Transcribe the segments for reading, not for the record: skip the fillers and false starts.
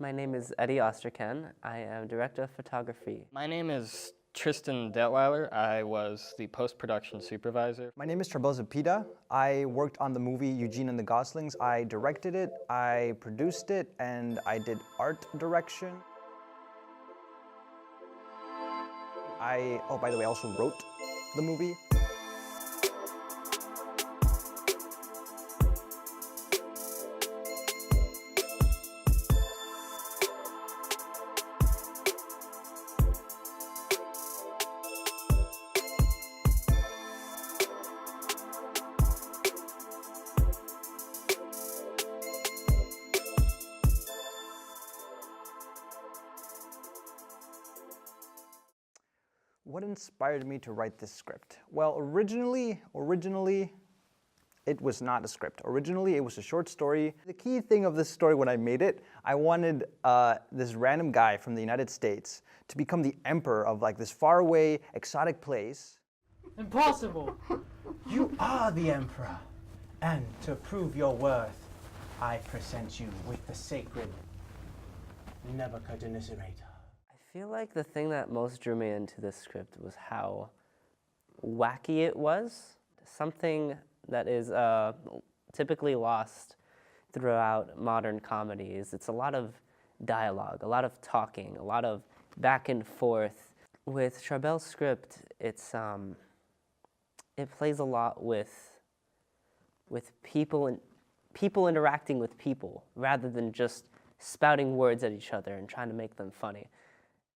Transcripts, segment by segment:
My name is Eddie Osterken. I am Director of Photography. My name is Tristan Detweiler. I was the post-production supervisor. My name is Charbel Zepeda. I worked on the movie Eugene and the Goslings. I directed it, I produced it, and I did art direction. By the way, I also wrote the movie. What inspired me to write this script? Well, originally, it was not a script. Originally, it was a short story. The key thing of this story when I made it, I wanted this random guy from the United States to become the emperor of like this faraway, exotic place. Impossible! You are the emperor, and to prove your worth, I present you with the sacred Nebuchadnezzar. I feel like the thing that most drew me into this script was how wacky it was. Something that is typically lost throughout modern comedies. It's a lot of dialogue, a lot of talking, a lot of back and forth. With Charbel's script, it plays a lot with people and people interacting with people rather than just spouting words at each other and trying to make them funny.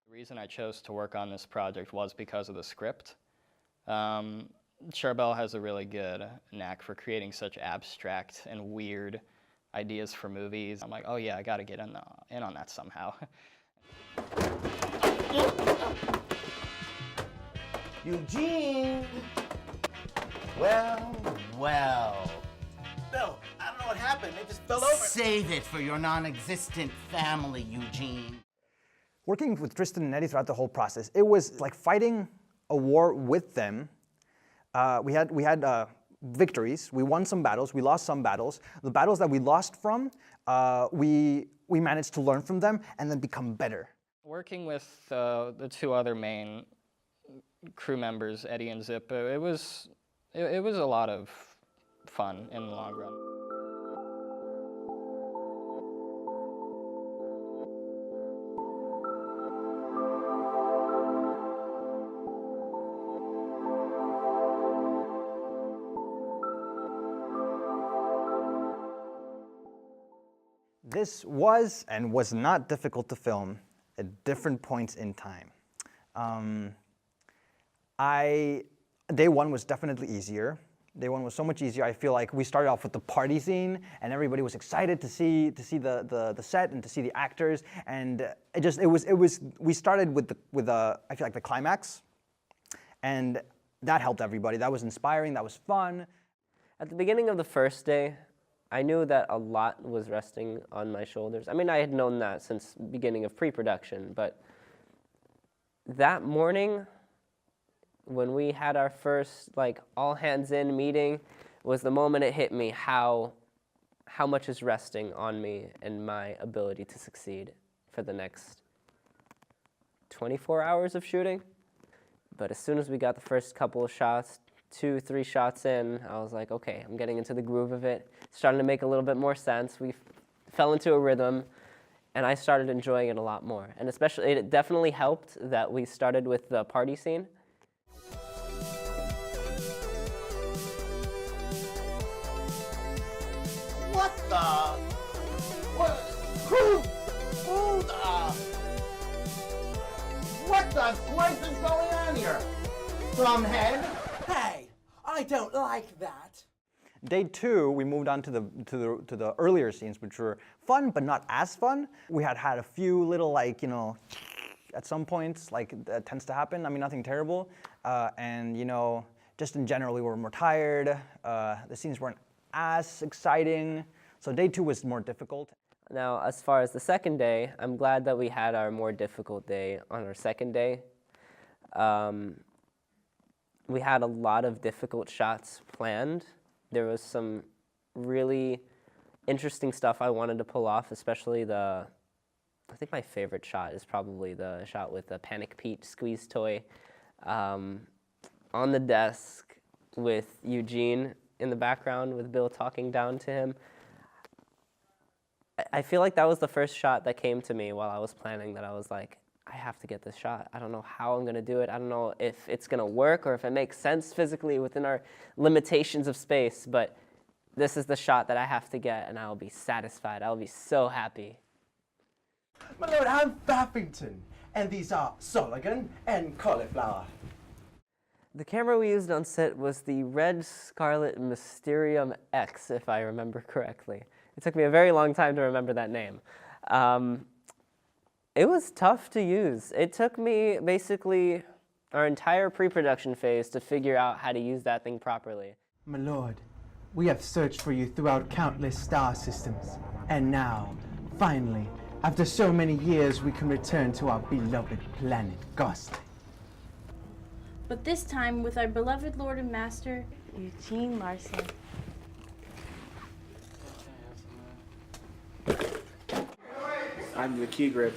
The reason I chose to work on this project was because of the script. Charbel has a really good knack for creating such abstract and weird ideas for movies. I'm like, oh yeah, I gotta get in on that somehow. Eugene! Well, well. Bill, I don't know what happened. They just fell over. Save it for your non-existent family, Eugene. Working with Tristan and Eddie throughout the whole process, it was like fighting a war with them. We had victories. We won some battles. We lost some battles. The battles that we lost from, we managed to learn from them and then become better. Working with the two other main crew members, Eddie and Zip, it was a lot of fun in the long run. This was and was not difficult to film at different points in time. Day one was definitely easier. Day one was so much easier. I feel like we started off with the party scene, and everybody was excited to see the set and to see the actors, and we started with I feel like the climax, and that helped everybody. That was inspiring. That was fun. At the beginning of the first day, I knew that a lot was resting on my shoulders. I mean, I had known that since the beginning of pre-production, but that morning, when we had our first all hands in meeting, was the moment it hit me how much is resting on me and my ability to succeed for the next 24 hours of shooting. But as soon as we got the first couple of shots, 2-3 shots in, I was like, okay, I'm getting into the groove of it. It's starting to make a little bit more sense. We fell into a rhythm, and I started enjoying it a lot more. And especially, it definitely helped that we started with the party scene. What the? What? Who the? What the slice is going on here? Drumhead? Hey, I don't like that. Day two, we moved on to the earlier scenes, which were fun but not as fun. We had a few little at some points that tends to happen. I mean, nothing terrible, and just in general we were more tired. The scenes weren't as exciting, so day two was more difficult. Now, as far as the second day, I'm glad that we had our more difficult day on our second day. We had a lot of difficult shots planned There was some really interesting stuff I wanted to pull off, especially I think my favorite shot is probably the shot with the Panic Pete squeeze toy on the desk with Eugene in the background with Bill talking down to him. I feel like that was the first shot that came to me while I was planning, that I was like, I have to get this shot. I don't know how I'm going to do it. I don't know if it's going to work or if it makes sense physically within our limitations of space, but this is the shot that I have to get, and I'll be satisfied. I'll be so happy. My lord, I'm Faffington, and these are Soligan and Cauliflower. The camera we used on set was the Red Scarlet Mysterium X, if I remember correctly. It took me a very long time to remember that name. It was tough to use. It took me basically our entire pre-production phase to figure out how to use that thing properly. My lord, we have searched for you throughout countless star systems, and now, finally, after so many years, we can return to our beloved planet, Gosling. But this time with our beloved Lord and Master, Eugene Larson. I'm the key grip.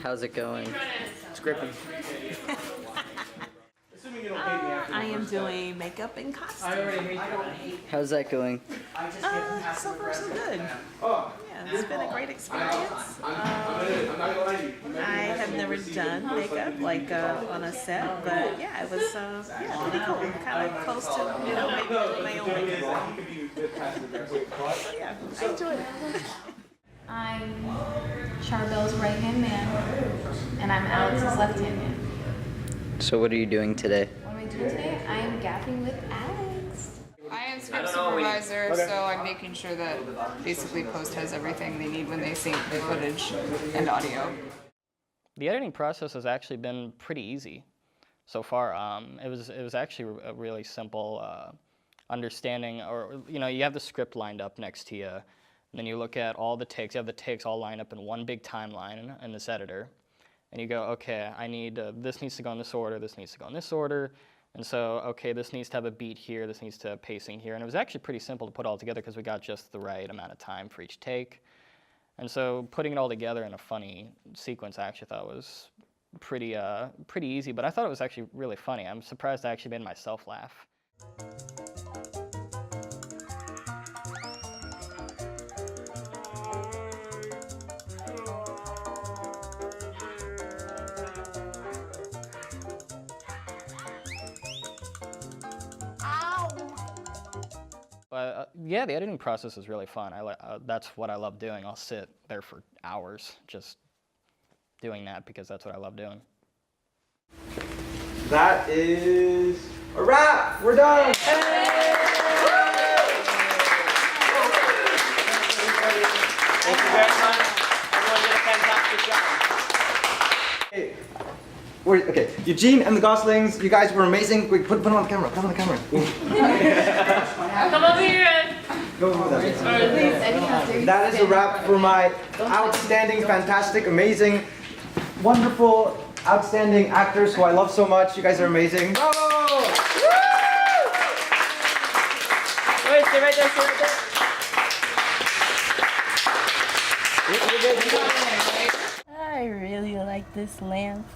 How's it going? It's gripping. I am doing makeup and costume. How's that going? So far so good. Yeah, it's been a great experience. I have never done makeup like on a set, but yeah, it was pretty cool. Kind of close to making my own makeup. So, yeah, I enjoyed it. I'm Charbel's right-hand man, and I'm Alex's left-hand man. So what are you doing today? What am I doing today? I am gapping with Alex. I am script supervisor, so I'm making sure that basically post has everything they need when they sync the footage and audio. The editing process has actually been pretty easy so far. It was actually a really simple understanding, or you have the script lined up next to you. And then you look at all the takes. You have the takes all lined up in one big timeline in this editor. And you go, okay, I need, this needs to go in this order, this needs to go in this order. And so, okay, this needs to have a beat here, this needs to have pacing here. And it was actually pretty simple to put all together because we got just the right amount of time for each take. And so putting it all together in a funny sequence I actually thought was pretty easy. But I thought it was actually really funny. I'm surprised I actually made myself laugh. Yeah, the editing process is really fun. That's what I love doing. I'll sit there for hours just doing that because that's what I love doing. That is a wrap. We're done. Thank you very much. Everyone did a fantastic job. Okay, Eugene and the Goslings, you guys were amazing. Wait, put them on the camera. Put them on the camera. Come over here. Go over there. That is a wrap for my outstanding, fantastic, amazing, wonderful, outstanding actors who I love so much. You guys are amazing. Bravo! Wait, stay right there, stay right there. I really like this lamp.